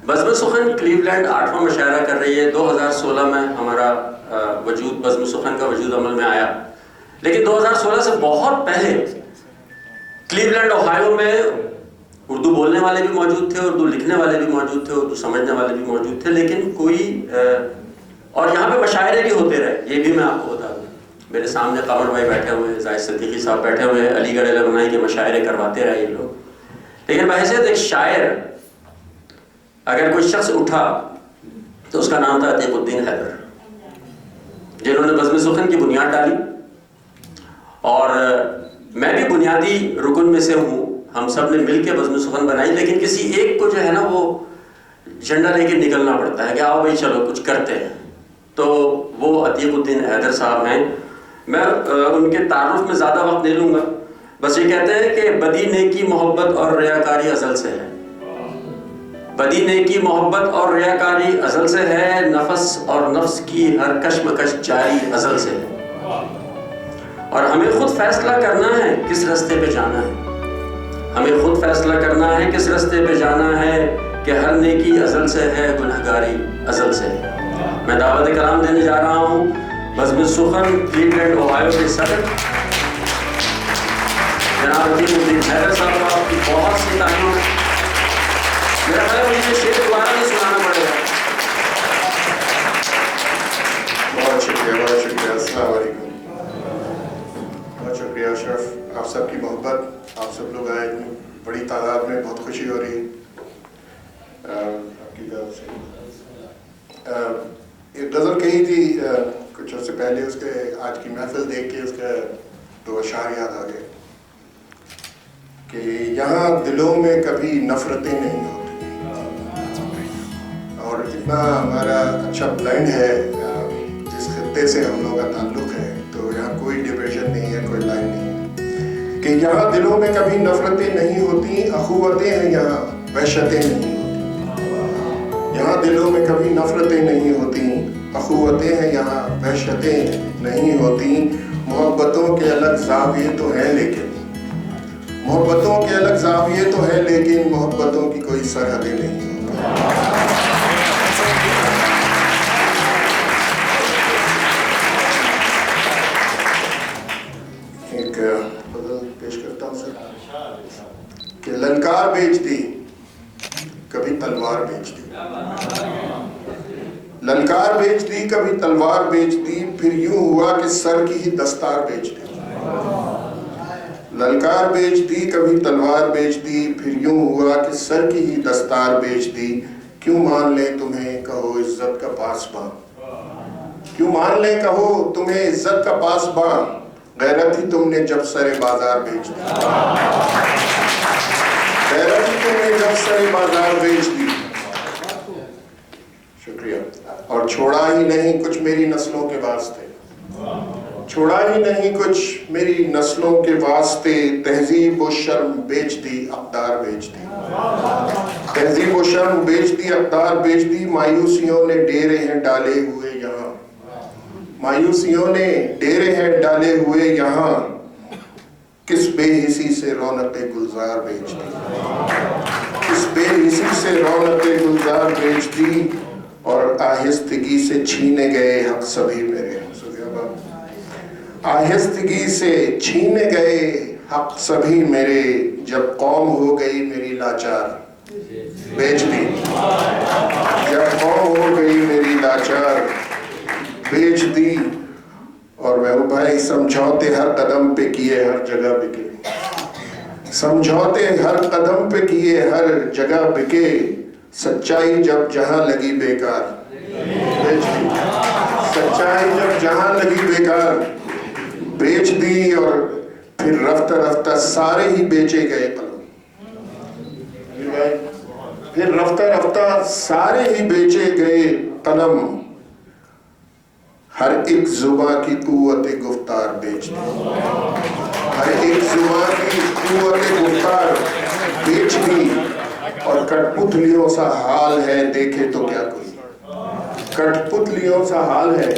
बज़्म सुखन क्लीवलैंड 8वां मुशायरा कर रही है। 2016 में हमारा वजूद बज़्म सुखन का वजूद अमल में आया, लेकिन 2016 से बहुत पहले क्लीवलैंड ओहायो में उर्दू बोलने वाले भी मौजूद थे, उर्दू लिखने वाले भी मौजूद थे, उर्दू समझने वाले भी मौजूद थे, लेकिन कोई और यहाँ पे मुशायरे भी होते रहे। ये भी मैं आपको बता दूँ, मेरे सामने कमर भाई बैठे हुए हैं, जाहिद सिद्दीकी साहब बैठे हुए हैं, अलीगढ़ अलमनाई के मुशायरे करवाते रहे ये लोग। लेकिन बहैसियत एक शायर अगर कोई शख्स उठा तो उसका नाम था अतीकुद्दीन हैदर, जिन्होंने बज़्म सुखन की बुनियाद डाली। और मैं भी बुनियादी रुकन में से हूँ, हम सब ने मिल के बज़्म सुखन बनाई, लेकिन किसी एक को जो है ना वो झंडा लेके निकलना पड़ता है कि आओ भाई चलो कुछ करते हैं। तो वो अतीकुद्दीन हैदर साहब हैं। मैं उनके तारुफ में ज़्यादा वक्त नहीं लूँगा, बस ये कहते हैं कि बदी नेकी मोहब्बत और रियाकारी अज़ल से है। बदी नेकी मोहब्बत और रियाकारी अज़ल से है, नफस और नफ्स की हर कश्मकश जारी अज़ल से है। और हमें खुद फैसला करना है किस रास्ते पे जाना है, हमें खुद फैसला करना है किस रास्ते पे जाना है, कि हर नेकी अज़ल से है, गुनहगारी अज़ल से है। मैं दावत कलाम देने जा रहा हूँ बज़्म सुखन क्लीवलैंड ओहायो के सदर जनाब अतीकुद्दीन हैदर साहब को आपकी बहुत सी तारीफ। मेरा ख्याल है मुझे शेर दोबारा नहीं सुनाना पड़ेगा। बहुत शुक्रिया, बहुत शुक्रिया। अस्सलाम वालेकुम। बहुत शुक्रिया अशरफ, आप सबकी मोहब्बत, आप सब लोग आए बड़ी तादाद में, बहुत खुशी हो रही आपकी तरफ से। एक गज़ल कही थी कुछ अर्से पहले, उसके आज की महफिल देख के उसका दो अशार याद आ गए कि यहाँ दिलों में कभी नफरतें नहीं होती। और इतना हमारा अच्छा ब्लेंड है, जिस खत्ते से हम लोगों का ताल्लुक है, तो यहाँ कोई डिविजन नहीं है, कोई लाइन नहीं है कि यहाँ दिलों में कभी नफरतें नहीं होती, अखुवतें हैं यहाँ, वहशतें नहीं होती। यहाँ दिलों में कभी नफरतें नहीं होती, अखुवतें हैं यहाँ, वहशतें नहीं होती। मोहब्बतों के अलग ज़ाविये तो हैं लेकिन, मोहब्बतों के अलग ज़ाविये तो हैं लेकिन, मोहब्बतों की कोई सरहदें नहीं होती। एक गज़ल पेश करता हूँ सर कि ललकार बेच दी कभी तलवार बेच दी, ललकार बेच दी कभी तलवार बेच दी, फिर यूं हुआ कि सर की ही दस्तार बेच दी। ललकार बेच दी कभी तलवार बेच दी, फिर यूं हुआ कि सर की ही दस्तार बेच दी। क्यों मान ले तुम्हें कहो इज्जत का पासबां, क्यों मान ले कहो तुम्हें इज्जत का पासबां, गैरत ही तुमने जब सरे बाजार बेच दी, गैरत ही तुमने जब सरे बाजार बेच दी। शुक्रिया। और छोड़ा ही नहीं कुछ मेरी नस्लों के वास्ते, छोड़ा ही नहीं कुछ मेरी नस्लों के वास्ते, तहजीब व शर्म बेच दी, अक़दार बेच दी, तहजीब व शर्म बेच दी, अक़दार बेच दी। मायूसियों ने डेरे हैं डाले हुए यहाँ, मायूसियों ने डेरे हैं डाले हुए यहाँ, किस बेहिसी से रौनक़े गुलजार बेच दी, किस बेहिसी से रौनक़े गुलजार बेच दी। और आहिस्तगी से छीने गए हक सभी मेरे, आहिस्तगी से छीने गए हक सभी मेरे, जब कौम हो गई मेरी लाचार बेच दी, जब कौम हो गई मेरी लाचार बेच दी। और मैं भाई समझौते हर कदम पे किए हर जगह बिके, समझौते हर कदम पे किए हर जगह बिके, सच्चाई जब जहां लगी बेकार बेच दी, सच्चाई जब जहां लगी बेकार बेच दी। और फिर रफ्ता रफ्ता सारे ही बेचे गए कलम, फिर रफ्ता रफ्ता सारे ही बेचे गए कलम, हर एक जुबां की कुव्वत गुफ्तार बेच दी, हर एक जुबां की कुव्वत गुफ्तार बेच दी। और कठपुतलियों सा हाल है देखे तो क्या कोई, कठपुतलियों सा हाल है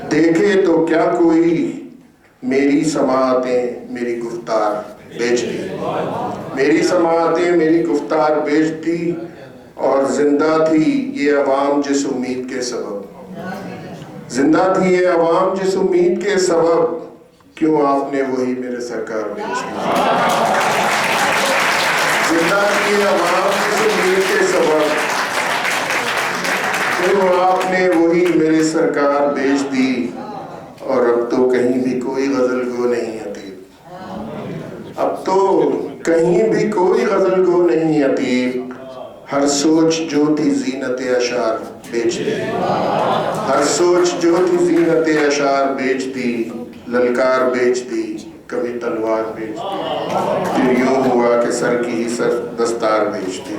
देखे तो क्या कोई, मेरी समाअतें मेरी गुफ्तार बेच दी, मेरी समाअतें मेरी गुफ्तार बेच दी। और जिंदा थी ये अवाम जिस उम्मीद के सबब, जिंदा थी ये अवाम जिस उम्मीद के सबब, क्यों आपने वही मेरे सरकार बेच दी। जिंदा थी ये अवाम जिस उम्मीद के सबब, क्यों आपने वही मेरे सरकार बेच दी। और अब तो कहीं भी कोई गजल गो नहीं अतीब, अब तो कहीं भी कोई गजल गो नहीं अतीब, हर सोच जो थी जीनत अशार बेच दी, हर सोच जो थी जीनत अशार बेच दी, ललकार बेच दी कभी तलवार बेच दी, फिर यूं हुआ कि सर की ही सर दस्तार बेच दी।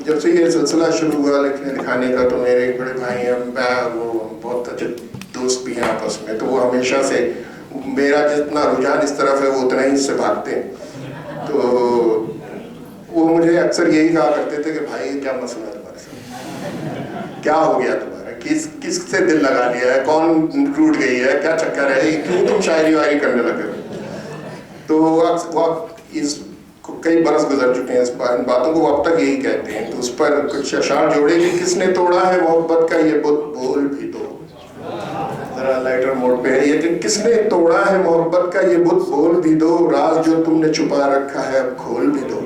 जब से ये सिलसिला शुरू हुआ लिखने लिखाने का, तो मेरे एक बड़े भाई हैं, मैं वो बहुत अच्छे दोस्त भी हैं आपस में, तो वो हमेशा से मेरा जितना रुझान इस तरफ है वो उतना ही इससे भागते हैं। तो वो मुझे अक्सर यही कहा करते थे कि भाई क्या मसला है तुम्हारे साथ, क्या हो गया तुम्हारा, किस से दिल लगा लिया है, कौन टूट गई है, क्या चक्कर है, क्यों तुम शायरी वायरी करने लगे। तो वो इस कई बरस गुजर चुके हैं इन बातों को, वो अब तक यही कहते हैं। तो उस पर कुछ अशार जोड़े कि किसने तोड़ा है मोहब्बत का ये बुत, बोल भी दो, जरा लाइटर मोड पे है ये कि किसने तोड़ा है मोहब्बत का ये बुत, बोल भी दो, राज जो तुमने छुपा रखा है अब खोल भी दो।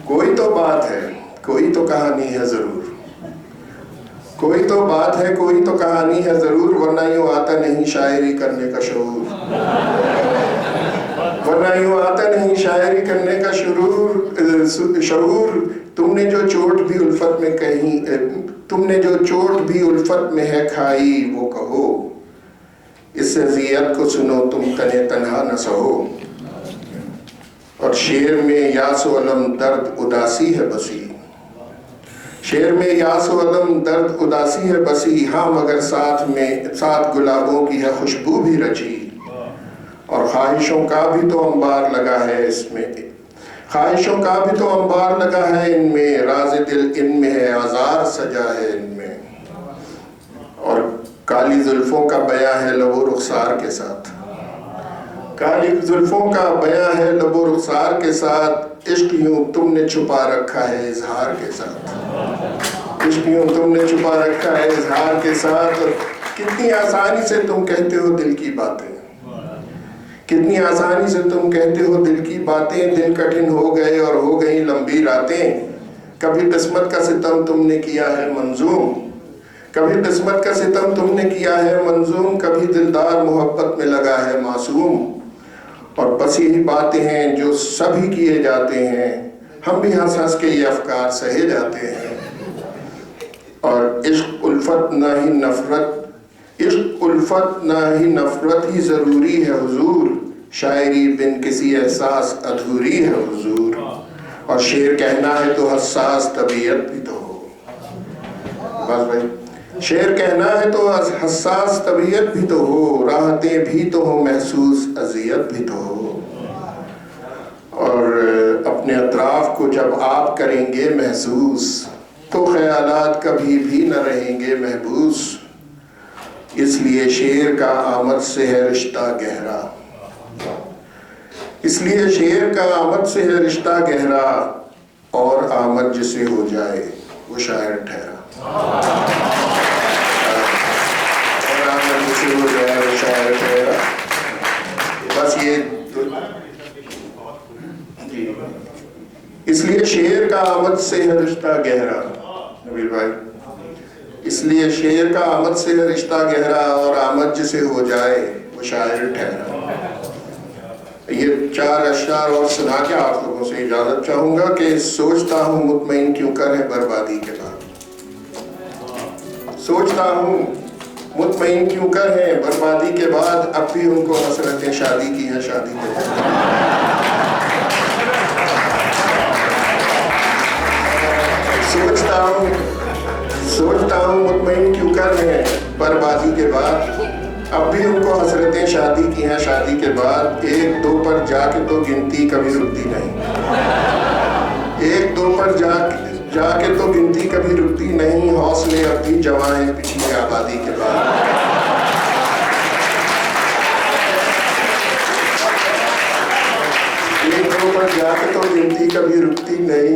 कोई तो बात है, कोई तो कहानी है जरूर, कोई तो बात है, कोई तो कहानी है जरूर, वरना यूं आता नहीं शायरी करने का शऊर, वरना यूं आता नहीं शायरी करने का शऊर। तुमने जो चोट भी उल्फत में कहीं, तुमने जो चोट भी उल्फत में है खाई वो कहो, इस अज़ियत को सुनो तुम तने तन्हा न सहो। और शेर में यासो अलम दर्द उदासी है बसी, शेर में यासो अलम दर्द उदासी है बसी, हाँ मगर साथ गुलाबों की है खुशबू भी रची, और ख्वाहिशों का भी तो अंबार लगा है इसमें, ख्वाहिशों का भी तो अंबार लगा है इनमें, राज़ दिल इनमें है आज़ार सजा है इनमें, और काली जुल्फों का बयां है लबो रुखसार के साथ, काली जुल्फों का बयां है लबो रुखसार के साथ, इश्क यूं तुमने छुपा रखा है इजहार के साथ, इश्क यूं तुमने छुपा रखा है इजहार के साथ। कितनी आसानी से तुम कहते हो दिल की बातें, कितनी आसानी से तुम कहते हो दिल की बातें, दिन कठिन हो गए और हो गई लंबी रातें, कभी किस्मत का सितम तुमने किया है मंजूम, कभी किस्मत का सितम तुमने किया है मंजूम, कभी दिलदार मोहब्बत में लगा है मासूम, और बस यही बातें हैं जो सभी किए जाते हैं, हम भी हंस हंस के ये अफकार सहे जाते हैं। और इश्क उल्फत ना ही नफरत, इश्क उल्फत ना ही नफरत ही ज़रूरी है हुजूर, शायरी बिन किसी एहसास अधूरी है हुजूर, और शेर कहना है तो हसास तबीयत भी तो हो, बस भाई शेर कहना है तो हसास तबीयत भी तो हो, राहतें भी तो हो महसूस अजियत भी तो हो, और अपने अतराफ को जब आप करेंगे महसूस, तो ख्यालात कभी भी न रहेंगे महबूस, इसलिए शेर का आमद से है रिश्ता गहरा, इसलिए शेर का आमद से है रिश्ता गहरा, और आमद जिसे हो जाए वो शायर ठहरा, और आमद जिसे हो जाए वो शायर ठहरा। बस ये इसलिए शेर का आमद से है रिश्ता गहरा, नबील भाई, इसलिए शेर का आमद से है रिश्ता गहरा, और आमद जिसे हो जाए वो शायर ठहरा। ये 4 अशआर और सुना के आप लोगों से इजाजत चाहूंगा कि सोचता हूँ मुतमईन क्यों कर है बर्बादी के बाद, सोचता हूँ मुतमईन क्यों कर है बर्बादी के बाद, अब भी उनको हसरतें शादी की हैं शादी के बाद। सोचता हूँ मुतमईन क्यों कर है बर्बादी के बाद, अब भी उनको हसरतें शादी की हैं शादी के बाद, 1-2 पर जाके तो गिनती कभी रुकती नहीं, 1-2 पर जाके तो गिनती कभी रुकती नहीं, हौसले अब भी जवां हैं पिछली आबादी के बाद। बढ़ जाते तो गिनती कभी रुकती नहीं।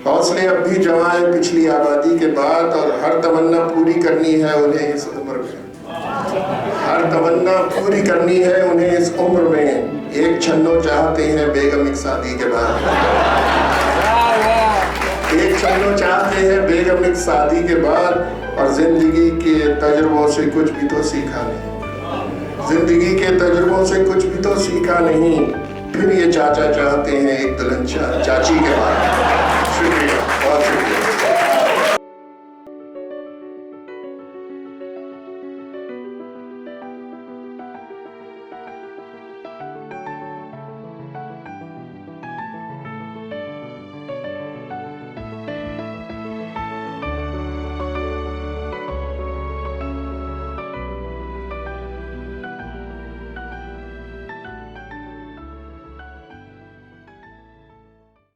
हौसले अब भी जवां हैं पिछली आबादी के बाद, और हर तमन्ना पूरी करनी है उन्हें इस उम्र में। हर तमन्ना पूरी करनी है उन्हें इस उम्र में। एक छन्नो चाहते हैं बेगम एक शादी के बाद। एक छन्नो चाहते हैं बेगम एक शादी के बाद, और जिंदगी के तजुर्बों से कुछ भी तो सीखा नहीं। जिंदगी के तजुर्बों से कुछ भी तो सीखा नहीं। फिर ये चाचा चाहते हैं एक दुल्हन चाची के बाद। शुक्रिया, बहुत शुक्रिया।